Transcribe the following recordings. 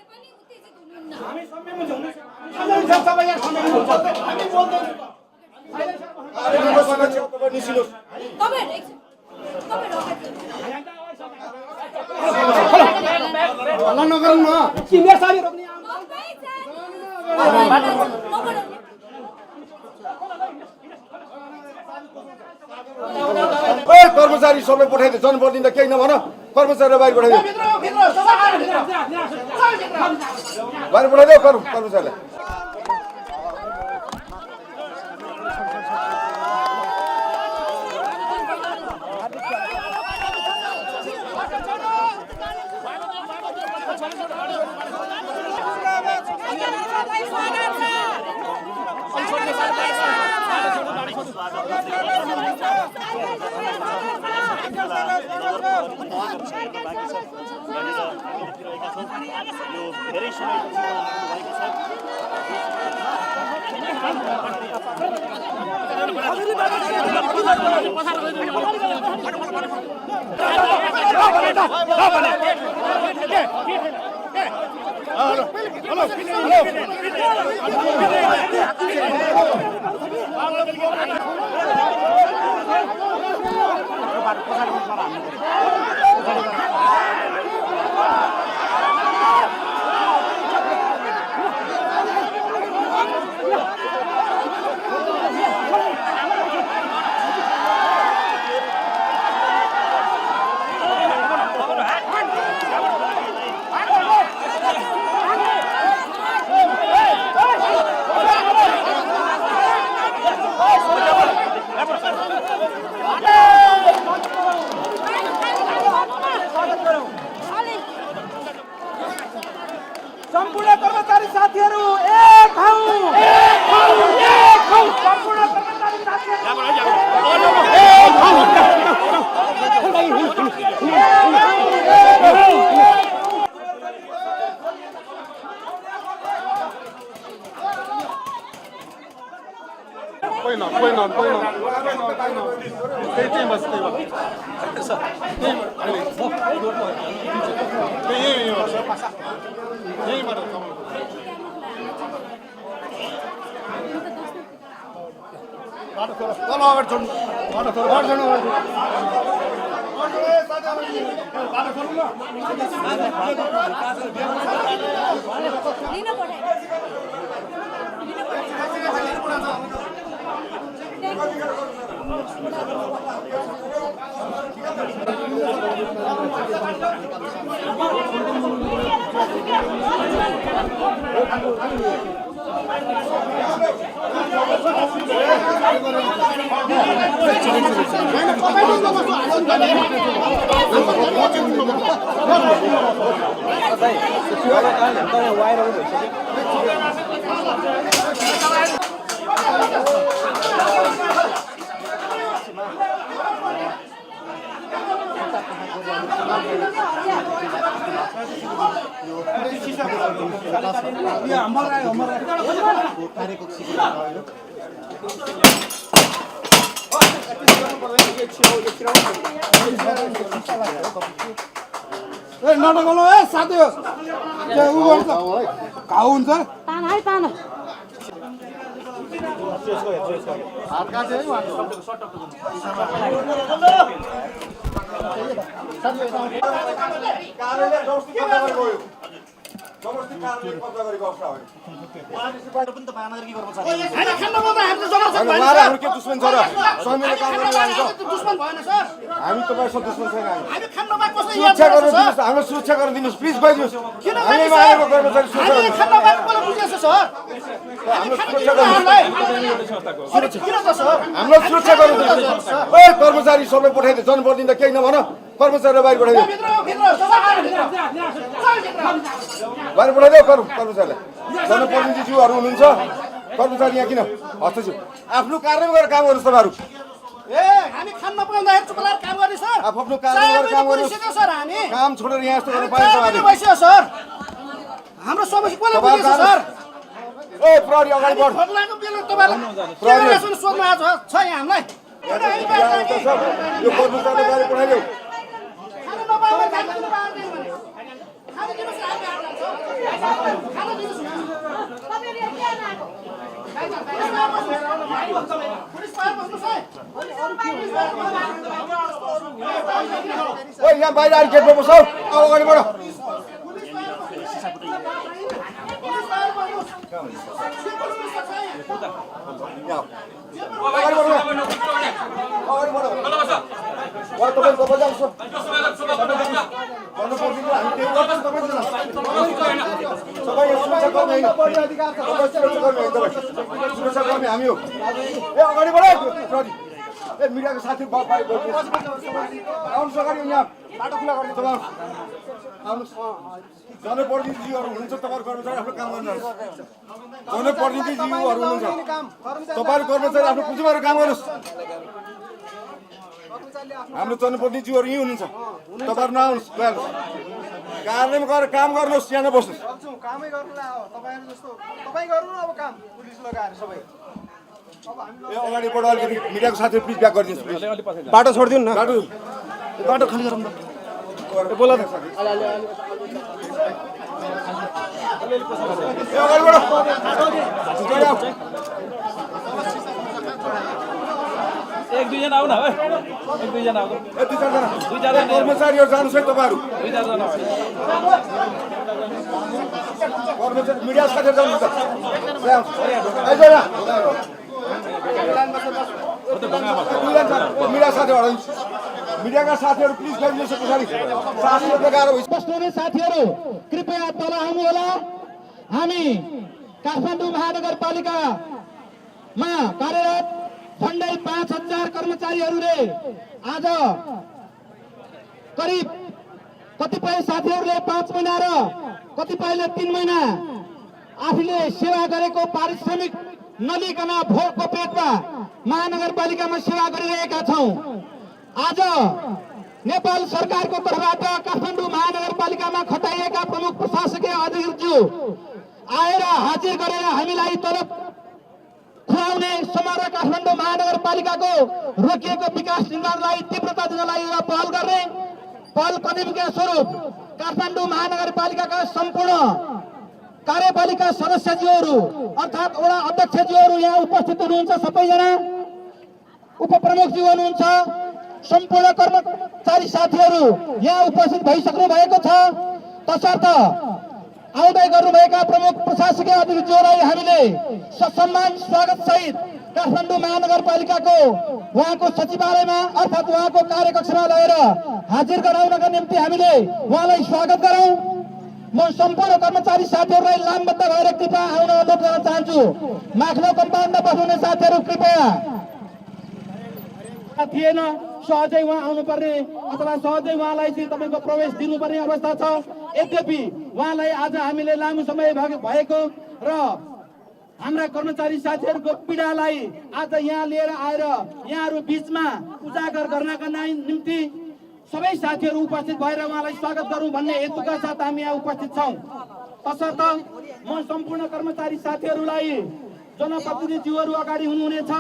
हामी सम्मेलन जाउँ न सबै यहाँ सम्मेलन हुन्छ हामी बोल्दैछौँ हल्ला नगर्नु न किमेर सारी रोक्ने कर्मचारी सबै पठाइदियो जनप्रतिनिधि त केही नभन कर्मचारी बाहिर पठाइदियो बाहिर पठाइदियो कर्मचारीलाई धेरै समयपछि भएको छ सम्पूर्ण कर्मचारी साथीहरू एक हौं सम्पूर्ण कर्मचारी नडगलो ए साथी हो उ गर्छ घाउ हुन्छ तान है तान हामी तपाईसँग दुश्मन छैन सुरक्षा गरिदिनुहोस् हाम्रो सुरक्षा गरिदिनुहोस् प्लिज गइदिनुहोस् हामी मागेको कर्मचारी हाम्रो सुरक्षा गरिदिनुहोस् ए कर्मचारी सबै पठाइदियो जनप्रतिनिधि त केही नभन कर्मचारीलाई बाहिर पठाइदियो बाहिर पठाइदियो कर्मचारीलाई जनप्रतिनिधिज्यूहरू हुनुहुन्छ कर्मचारी यहाँ किन हस्तज्यू आफ्नो कार्यालय गरेर काम गर्नुहोस् तपाईँहरू ए हामी खान नपाउँदाखेरि चुप लागेर काम गर्ने सर आफ्नो कार्यालय गरेर काम गर्नुहोस् सर हामी काम छोडेर यहाँ यस्तो गर्न पाइन्छ भइसक्यो सर हाम्रो समस्या कसले बुझ्छ सर ए प्रहरी अगाडि बढ फर्लाको बेला तपाईलाई के सोध्न आज छ यहाँ हामीलाई यो कर्मचारीलाई बाहिर पठाइदेऊ खान नपाउँदा खान दिनु पाउँदैन भने खान दिनुस् हामी ओइ यहाँ बाहिर आएर गेटमा बस हौ अब अगाडि बढ अगाडि बढ अगाडि बढ तपाईँको बजाउनु हामी त्यही गर्छौँ तपाईँसँग सबै सुरक्षा गर्ने सुरक्षा गर्ने हामी हो ए अगाडि बढ सरी ए मिडियाको साथी आउनुहोस् अगाडि यहाँ बाटो खुला गर्ने तपाईँ आउनुहोस् जनप्रतिनिधिहरू हुनुहुन्छ तपाईँहरू कर्मचारी आफ्नो काम गर्नुहोस् जनप्रतिनिधिज्यूहरू हुनुहुन्छ तपाईँहरू कर्मचारी आफ्नो कुर्सीमा काम गर्नुहोस् हाम्रो जनप्रतिनिधिज्यूहरू यहीँ हुनुहुन्छ तपाईँहरू नआउनुहोस् गइहाल्नुहोस् कार्यालयमा गएर काम गर्नुहोस् यहाँ नबस्नुहोस् कामै गर्नुलाई हो तपाईहरु जस्तो तपाई गर्नु अब काम पुलिस लगाएर सबै ए अगाडि बढ अलिकति मिडियाको साथी प्लिज ब्याक गरिदिनुहोस् प्लिज बाटो छोडिदिनु न बाटो खाली गरौँ न बोला त ए अगाडि बढ एक दुईजना आउन है एक दुईजना आउनु ए दुई चारजना कर्मचारीहरू जानुहोस् है तपाईँहरू दुई चारजना कर्मचारी मिडिया साथीहरू जानुहुन्छ मिडिया साथीहरू मिडियाका साथीहरू प्लिज गरिदिनुहोस् पछाडि साथीहरू गाह्रो भइसक्यो बस्नुहुने साथीहरू कृपया तल आउनु होला हामी काठमाडौँ महानगरपालिकामा कार्यरत झन्डै 5000 कर्मचारीहरूले आज करिब कतिपय साथीहरूले 5 महिना र कतिपयले 3 महिना आफूले सेवा गरेको पारिश्रमिक नलिकन भोटको पेटमा महानगरपालिकामा सेवा गरिरहेका छौं। आज नेपाल सरकारको तर्फबाट काठमाडौँ महानगरपालिकामा खटाइएका प्रमुख प्रशासकीय अधिकारीज्यू आएर हाजिर गरेर हामीलाई तलब खुवाउने समग्र काठमाडौँ महानगरपालिकाको रोकिएको विकास निर्माणलाई तीव्रता दिनलाई एउटा पहल गर्ने पहल कदमका स्वरूप काठमाडौँ महानगरपालिकाका सम्पूर्ण कार्यपालिका सदस्यज्यूहरू अर्थात् वडा अध्यक्षज्यूहरू यहाँ उपस्थित हुनुहुन्छ। सबैजना उपप्रमुखज्यू हुनुहुन्छ। सम्पूर्ण कर्मचारी साथीहरू यहाँ उपस्थित भइसक्नु भएको छ। तसर्थ आउँदै गर्नुभएका प्रमुख प्रशासकीय अधिकारीज्यूलाई हामीले ससम्मान स्वागत सहित काठमाडौँ महानगरपालिकाको उहाँको सचिवालयमा अर्थात् उहाँको कार्यकक्षमा लगेर हाजिर गराउनका निम्ति हामीले उहाँलाई स्वागत गरौँ। म सम्पूर्ण कर्मचारी साथीहरूलाई लामबद्ध भएर कृपया आउन अनुरोध गर्न चाहन्छु। माथिल्लो कम्पाउन्डमा बस्नुहुने साथीहरू कृपया थिएन सहजै उहाँ आउनुपर्ने अथवा सहजै उहाँलाई चाहिँ तपाईँको प्रवेश दिनुपर्ने अवस्था छ। यद्यपि उहाँलाई आज हामीले लामो समय भएको र हाम्रा कर्मचारी साथीहरूको पीडालाई आज यहाँ लिएर आएर यहाँहरू बीचमा उजागर गर्नका निम्ति सबै साथीहरू उपस्थित भएर उहाँलाई स्वागत गरौँ भन्ने हेतुका साथ हामी यहाँ उपस्थित छौँ। तसर्थ म सम्पूर्ण कर्मचारी साथीहरूलाई जनप्रतिनिधिज्यूहरू अगाडि हुनुहुनेछ।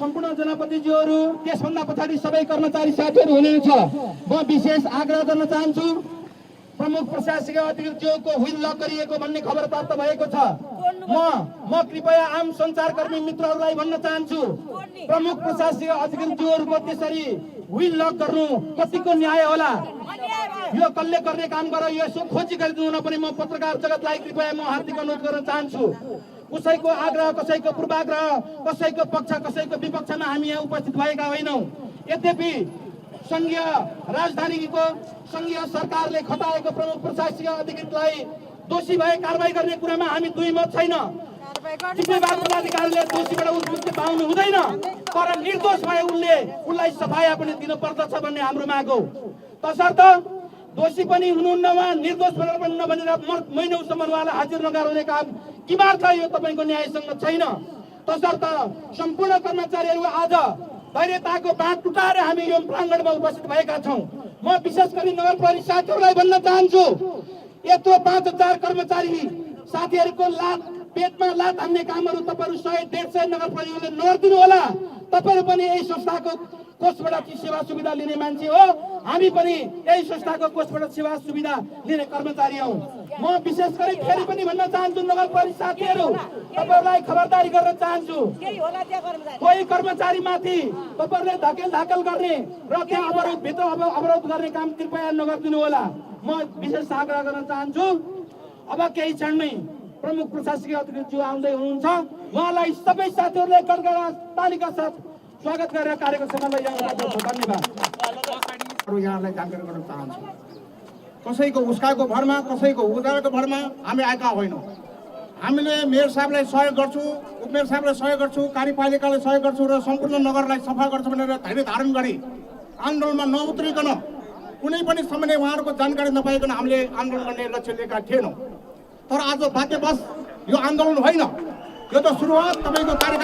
सम्पूर्ण जनप्रतिनिधिज्यूहरू त्यसभन्दा पछाडि सबै कर्मचारी साथीहरू हुनुहुन्छ। म विशेष आग्रह गर्न चाहन्छु। प्रमुख प्रशासकीय अधिकारीज्यूको व्हील लक गरिएको भन्ने खबर प्राप्त भएको छ। म कृपया आम सञ्चारकर्मी मित्रहरूलाई भन्न चाहन्छु प्रमुख प्रशासकीय अधिकारीज्यूहरूको त्यसरी व्हील लक गर्नु कतिको न्याय होला? यो कसले गर्ने काम गर यो यसो खोजी गरिदिनु नपर्ने म पत्रकार जगतलाई कृपया म हार्दिक अनुरोध गर्न चाहन्छु। कसैको आग्रह कसैको पूर्वाग्रह कसैको पक्ष कसैको विपक्षमा हामी यहाँ उपस्थित भएका होइनौँ। यद्यपि संघीय राजधानीको संघीय सरकारले खटाएको प्रमुख प्रशासकीय अधिकारीलाई दोषी भए कारबाही गर्ने कुरामा हामी दुई मत छैन। जिम्मेवार पदाधिकारीले दोषीबाट मुक्ति पाउनु हुँदैन, तर निर्दोष भए उनलाई सफाया पनि दिनुपर्दछ भन्ने हाम्रो माग हो। तसर्थ दोषी पनि हुनुहुन्न उहाँ, निर्दोष पनि नभनेर महिनौसम्म उहाँलाई हाजिर नगराउने काम किमार्थ यो तपाईँको न्यायसँग छैन। तसर्थ सम्पूर्ण कर्मचारीहरू आज धैर्यताको बाँध टुटाएर हामी यो प्राङ्गणमा उपस्थित भएका छौँ। म विशेष गरी नगर प्रहरी साथीहरूलाई भन्न चाहन्छु, यत्रो 5000 कर्मचारी साथीहरूको लात पेटमा लात हान्ने कामहरू तपाईँहरू 100-150 नगर प्रहरीले नगरिदिनु होला। तपाईँहरू पनि यही संस्थाको कोषबाट सेवा सुविधा लिने मान्छे हो। हामी पनि यही संस्थाको कोषबाट सेवा सुविधा लिने कर्मचारी हौ। म विशेष गरी फेरि पनि भन्न चाहन्छु नगरपालिका साथीहरू, तपाईहरुलाई खबरदारी गर्न चाहन्छु। कोही कर्मचारीमाथि तपाईहरुले धकेल गर्ने र त्यहाँ अवरोधभित्र अवरोध गर्ने काम कृपया नगरिदिनु होला। म विशेष आग्रह गर्न चाहन्छु। अब केही क्षणमै प्रमुख प्रशासकीय अधिकारीज्यू आउँदै हुनुहुन्छ। उहाँलाई सबै साथीहरूले गडगडा तालिका साथ स्वागत गरेर कार्यक्रममा ल्याउनुपर्छ। धन्यवाद। यहाँलाई जानकारी गर्न चाहन्छु। कसैको उस्काको भरमा, कसैको उधारको भरमा हामी आएका होइनौँ। हामीले मेयर साहबलाई सहयोग गर्छु, उपमेयर साहबलाई सहयोग गर्छु, कार्यपालिकालाई सहयोग गर्छु र सम्पूर्ण नगरलाई सफा गर्छु भनेर धैर्य धारण गरी आन्दोलनमा नउत्रिकन कुनै पनि समयले उहाँहरूको जानकारी नपाइकन हामीले आन्दोलन गर्ने लक्ष्य लिएका थिएनौँ। तर आज भाग्यवश यो आन्दोलन होइन, यो त सुरुवात तपाईँको कार्यक्रम